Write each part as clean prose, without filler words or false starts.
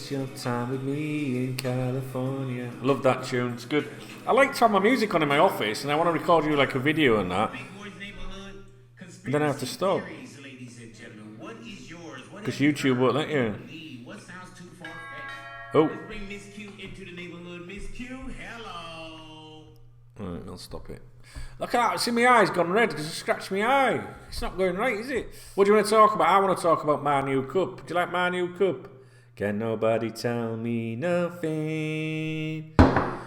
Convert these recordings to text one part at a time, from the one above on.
waste your time with me in California. I love that tune. It's good. I like to have my music on in my office, and I want to record you like a video and that. And then I have to stop. Because YouTube won't let you. Oh. Alright, I'll stop it. Look at that. See, my eye's gone red because I scratched my eye. It's not going right, is it? What do you want to talk about? I want to talk about my new cup. Do you like my new cup? Can nobody tell me nothing? I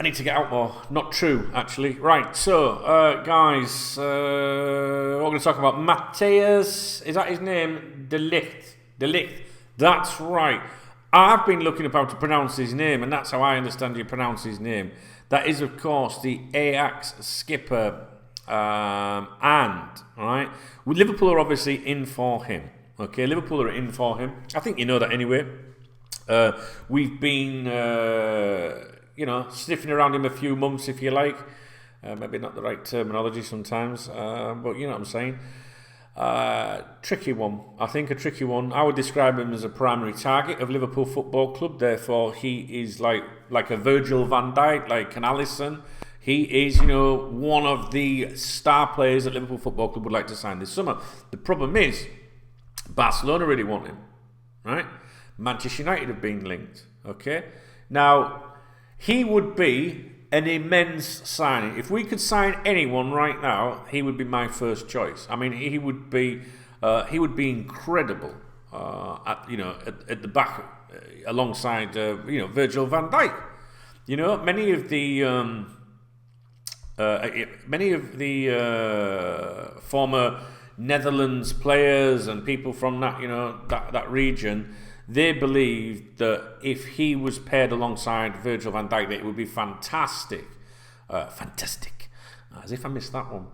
need to get out more. Not true, actually. Right, so, guys, we're going to talk about Matthijs. Is that his name? De Ligt. De Ligt. That's right. I've been looking up how to pronounce his name, and that's how I understand you pronounce his name. That is, of course, the Ajax skipper, and, right, Liverpool are obviously in for him. Okay, Liverpool are in for him. I think you know that anyway. We've been, sniffing around him a few months, if you like. Maybe not the right terminology sometimes, but you know what I'm saying. Tricky one. I think a tricky one. I would describe him as a primary target of Liverpool Football Club. Therefore, he is like a Virgil van Dijk, like an Alisson. He is, one of the star players that Liverpool Football Club would like to sign this summer. The problem is, Barcelona really want him, right? Manchester United have been linked. Okay, now he would be an immense signing. If we could sign anyone right now, he would be my first choice. I mean, he would be incredible. At the back, alongside Virgil van Dijk. Many of the former Netherlands players and people from that region, they believed that if he was paired alongside Virgil van Dijk, that it would be fantastic. Fantastic. As if I missed that one.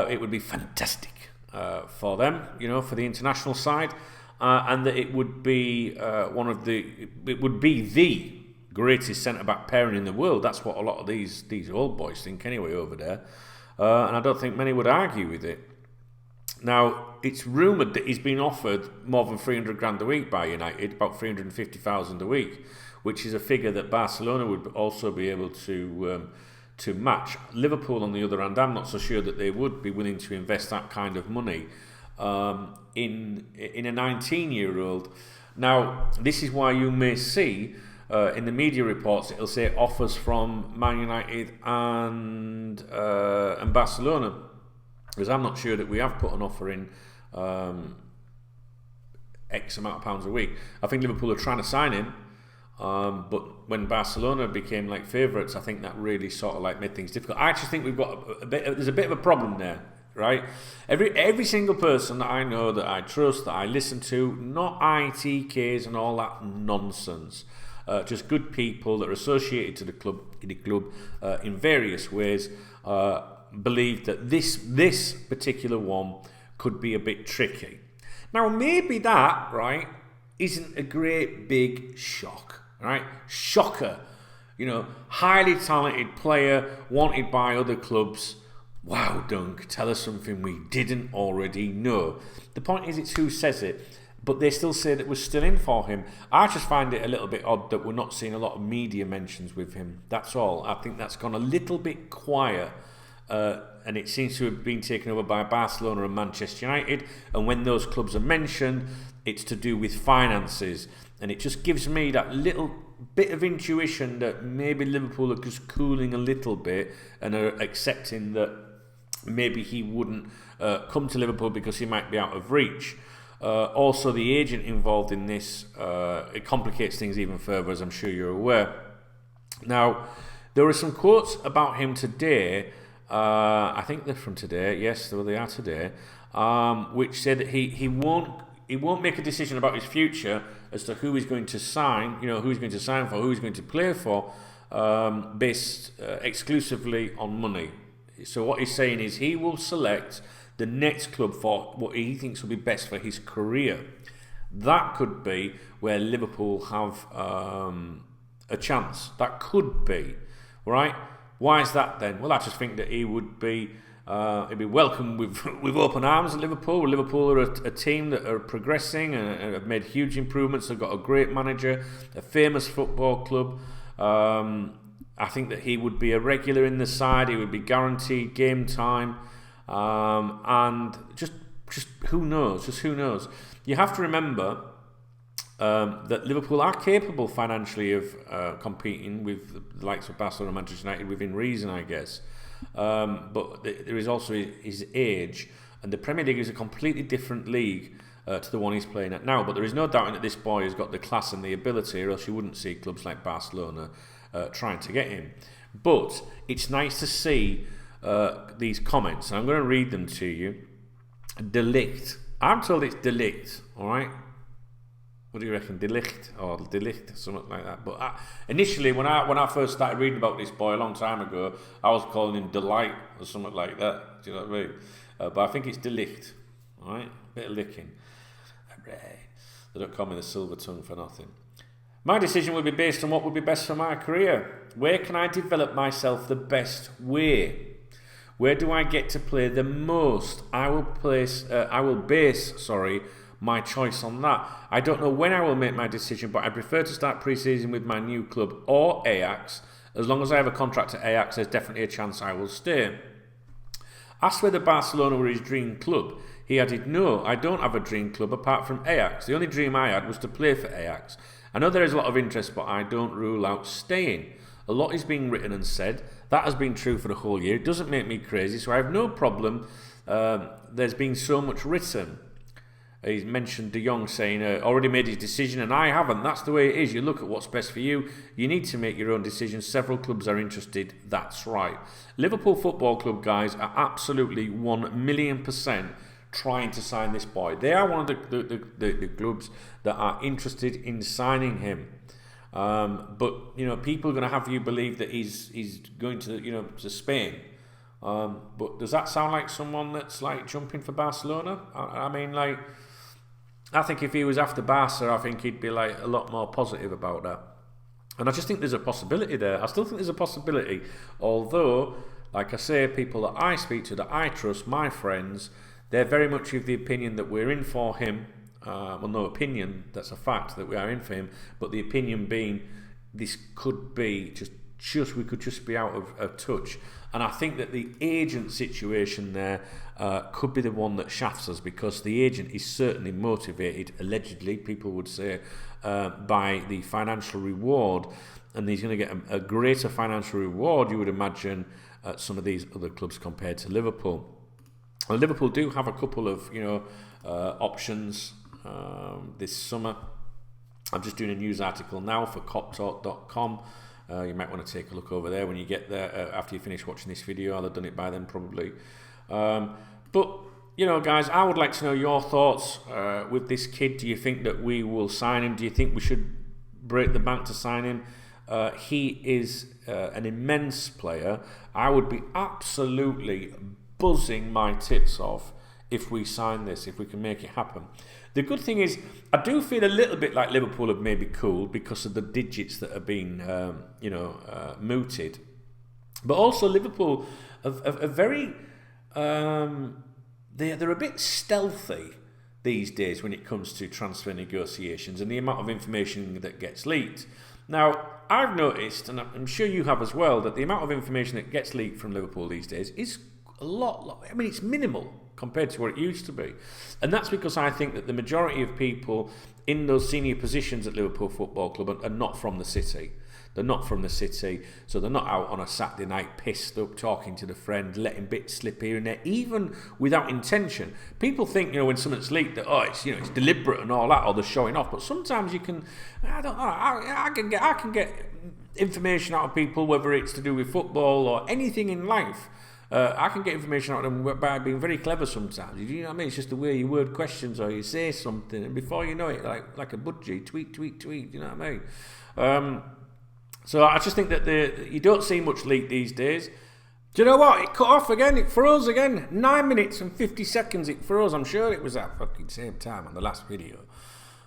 It would be fantastic for them, for the international side. And that it would be the greatest centre-back pairing in the world. That's what a lot of these old boys think anyway over there. And I don't think many would argue with it. Now, it's rumoured that he's been offered more than 300 grand a week by United, about 350,000 a week, which is a figure that Barcelona would also be able to match. Liverpool, on the other hand, I'm not so sure that they would be willing to invest that kind of money in a 19-year-old. Now, this is why you may see in the media reports it'll say offers from Man United and Barcelona. Because I'm not sure that we have put an offer in X amount of pounds a week. I think Liverpool are trying to sign him, but when Barcelona became like favourites, I think that really sort of like made things difficult. I actually think we've got there's a bit of a problem there, right? Every single person that I know, that I trust, that I listen to, not ITKs and all that nonsense, just good people that are associated to the club in various ways. Believed that this particular one could be a bit tricky. Now, maybe that, right, isn't a great big shock, right? Shocker. Highly talented player, wanted by other clubs. Wow, Dunk, tell us something we didn't already know. The point is, it's who says it. But they still say that we're still in for him. I just find it a little bit odd that we're not seeing a lot of media mentions with him. That's all. I think that's gone a little bit quiet. And it seems to have been taken over by Barcelona and Manchester United, and when those clubs are mentioned, it's to do with finances, and it just gives me that little bit of intuition that maybe Liverpool are just cooling a little bit and are accepting that maybe he wouldn't come to Liverpool because he might be out of reach. Also, the agent involved in this, it complicates things even further, as I'm sure you're aware. Now, there are some quotes about him today. I think they're from today. Yes, they are today. Which said that he won't make a decision about his future as to who he's going to sign. Who he's going to sign for, who he's going to play for, based exclusively on money. So what he's saying is he will select the next club for what he thinks will be best for his career. That could be where Liverpool have a chance. That could be, right? Why is that then? Well, I just think that he would be he'd be welcomed with open arms at Liverpool. Liverpool are a team that are progressing and have made huge improvements. They've got a great manager, a famous football club. I think that he would be a regular in the side. He would be guaranteed game time, and just who knows? Just who knows? You have to remember that Liverpool are capable financially of competing with the likes of Barcelona and Manchester United within reason, I guess. But there is also his age, and the Premier League is a completely different league to the one he's playing at now. But there is no doubting that this boy has got the class and the ability, or else you wouldn't see clubs like Barcelona trying to get him. But it's nice to see these comments, and I'm going to read them to you. De Ligt. I'm told it's De Ligt, all right? What do you reckon, De Ligt or De Ligt, something like that? But initially, when I first started reading about this boy a long time ago, I was calling him Delight or something like that. Do you know what I mean? But I think it's De Ligt, all right? Bit of licking. Hooray. They don't call me the silver tongue for nothing. My decision will be based on what would be best for my career. Where can I develop myself the best way? Where do I get to play the most? I will base my choice on that. I don't know when I will make my decision, but I prefer to start pre-season with my new club or Ajax. As long as I have a contract at Ajax, there's definitely a chance I will stay. Asked whether Barcelona were his dream club, he added, no, I don't have a dream club apart from Ajax. The only dream I had was to play for Ajax. I know there is a lot of interest, but I don't rule out staying. A lot is being written and said. That has been true for the whole year. It doesn't make me crazy, so I have no problem. There's been so much written. He's mentioned De Jong saying, already made his decision, and I haven't. That's the way it is. You look at what's best for you. You need to make your own decisions. Several clubs are interested. That's right. Liverpool Football Club guys are absolutely 1,000,000% trying to sign this boy. They are one of the clubs that are interested in signing him. But people are going to have you believe that he's going to Spain. But does that sound like someone that's like jumping for Barcelona? I mean, like, I think if he was after Barca, I think he'd be like a lot more positive about that. And I just think there's a possibility there. I still think there's a possibility. Although, like I say, people that I speak to, that I trust, my friends, they're very much of the opinion that we're in for him. Well, no opinion, that's a fact that we are in for him, but the opinion being this could be we could just be out of touch. And I think that the agent situation there could be the one that shafts us, because the agent is certainly motivated, allegedly, people would say, by the financial reward, and he's going to get a greater financial reward, you would imagine, at some of these other clubs compared to Liverpool. Well, Liverpool do have a couple of options this summer. I'm just doing a news article now for KopTalk.com. You might want to take a look over there when you get there after you finish watching this video. I'll have done it by then probably. But guys, I would like to know your thoughts with this kid. Do you think that we will sign him? Do you think we should break the bank to sign him? He is an immense player. I would be absolutely buzzing my tits off if we sign this, if we can make it happen. The good thing is, I do feel a little bit like Liverpool have maybe cooled because of the digits that have been, mooted. But also Liverpool are very, they're a bit stealthy these days when it comes to transfer negotiations and the amount of information that gets leaked. Now, I've noticed, and I'm sure you have as well, that the amount of information that gets leaked from Liverpool these days is a lot. I mean, it's minimal compared to what it used to be. And that's because I think that the majority of people in those senior positions at Liverpool Football Club are not from the city. They're not from the city, so they're not out on a Saturday night pissed up, talking to the friend, letting bits slip here and there, even without intention. People think, when something's leaked, that it's deliberate and all that, or they're showing off. But sometimes you can, I don't know, I can get information out of people, whether it's to do with football or anything in life. I can get information out of them by being very clever sometimes. You know what I mean? It's just the way you word questions or you say something, and before you know it, like a budgie, tweet. You know what I mean? So I just think that you don't see much leak these days. Do you know what? It cut off again. It froze again. 9 minutes and 50 seconds it froze. I'm sure it was at fucking same time on the last video.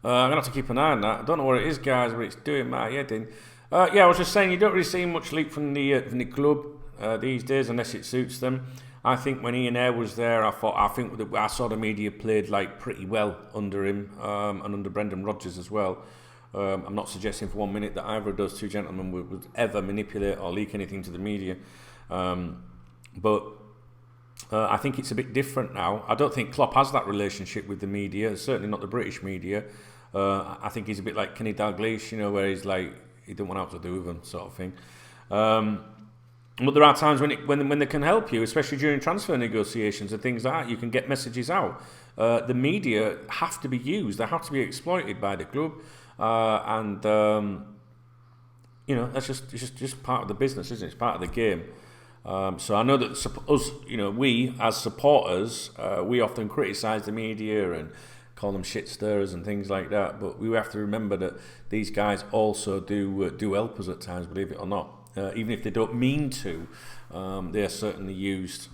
I'm going to have to keep an eye on that. I don't know what it is, guys, but it's doing my head in. Yeah, I was just saying you don't really see much leak from the club these days unless it suits them. I think when Ian Ayre was there, I saw the media played like pretty well under him and under Brendan Rodgers as well. I'm not suggesting for 1 minute that either of those two gentlemen would ever manipulate or leak anything to the media, but I think it's a bit different now. I don't think Klopp has that relationship with the media, certainly not the British media. I think he's a bit like Kenny Dalglish, where he's like, he don't want out to do with them, sort of thing. But there are times when they can help you, especially during transfer negotiations and things like that. You can get messages out. The media have to be used; they have to be exploited by the club, and that's just part of the business, isn't it? It's part of the game. So I know that us, we as supporters, we often criticise the media and call them shit stirrers and things like that. But we have to remember that these guys also do help us at times, believe it or not. Even if they don't mean to, they are certainly used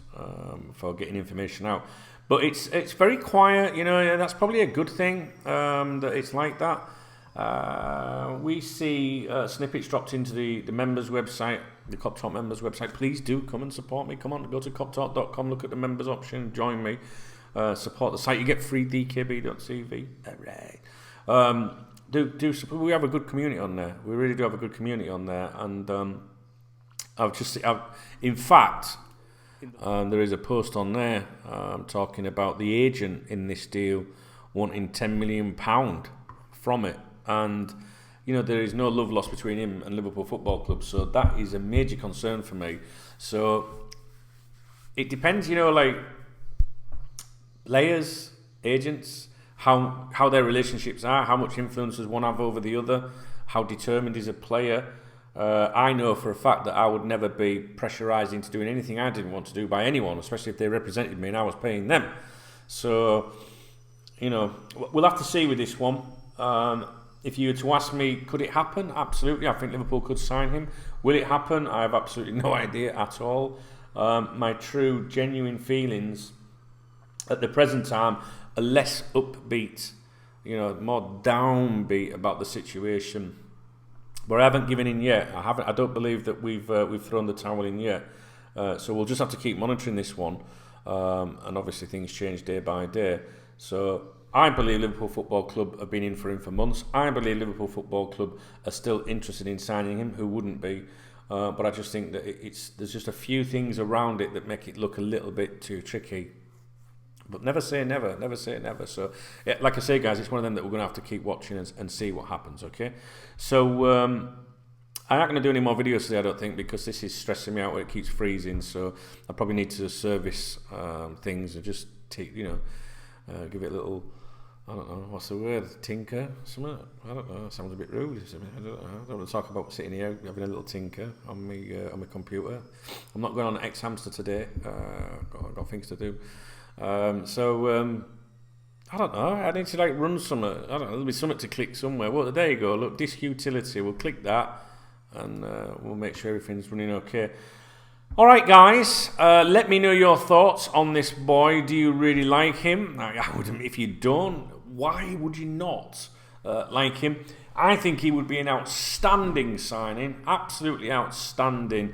for getting information out. But it's very quiet, that's probably a good thing that it's like that. We see snippets dropped into the members' website, the KopTalk members' website. Please do come and support me. Come on, go to koptalk.com, look at the members option, join me, support the site. You get free dkb.tv. All right. Do support. We have a good community on there. We really do have a good community on there, and in fact, there is a post on there talking about the agent in this deal wanting £10 million from it, and there is no love lost between him and Liverpool Football Club, so that is a major concern for me. So it depends, like players, agents, how their relationships are, how much influence does one have over the other, how determined is a player. I know for a fact that I would never be pressurised into doing anything I didn't want to do by anyone, especially if they represented me and I was paying them. So, we'll have to see with this one. If you were to ask me, could it happen? Absolutely. I think Liverpool could sign him. Will it happen? I have absolutely no idea at all. My true, genuine feelings at the present time are less upbeat, more downbeat about the situation. But I haven't given in yet. I don't believe that we've thrown the towel in yet. So we'll just have to keep monitoring this one. And obviously things change day by day. So I believe Liverpool Football Club have been in for him for months. I believe Liverpool Football Club are still interested in signing him. Who wouldn't be? But I just think that there's just a few things around it that make it look a little bit too tricky. But never say never, never say never. So, yeah, like I say, guys, it's one of them that we're going to have to keep watching and see what happens, okay? So, I'm not going to do any more videos today, I don't think, because this is stressing me out where it keeps freezing. So, I probably need to service things and just give it a little, I don't know, what's the word? Tinker? Something? I don't know, it sounds a bit rude. I don't want to talk about sitting here having a little tinker on my computer. I'm not going on X-Hamster today. I've got things to do. I don't know, I need to run something. I don't know, there'll be something to click somewhere. Well, there you go, look, disk utility, we'll click that and we'll make sure everything's running okay. Alright guys, let me know your thoughts on this boy. Do you really like him? If you don't, why would you not like him? I think he would be an outstanding signing, absolutely outstanding.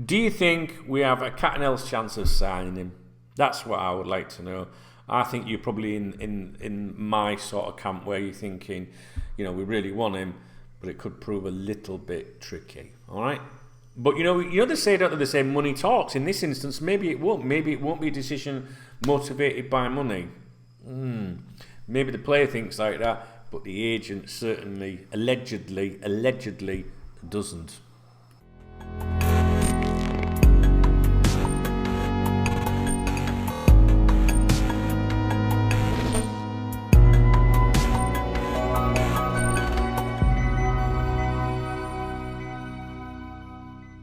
Do you think we have a cat and else chance of signing him? That's what I would like to know. I think you're probably in my sort of camp where you're thinking, we really want him, but it could prove a little bit tricky. All right, but they say money talks. In this instance, maybe it won't. Maybe it won't be a decision motivated by money. Maybe the player thinks like that, but the agent certainly allegedly doesn't.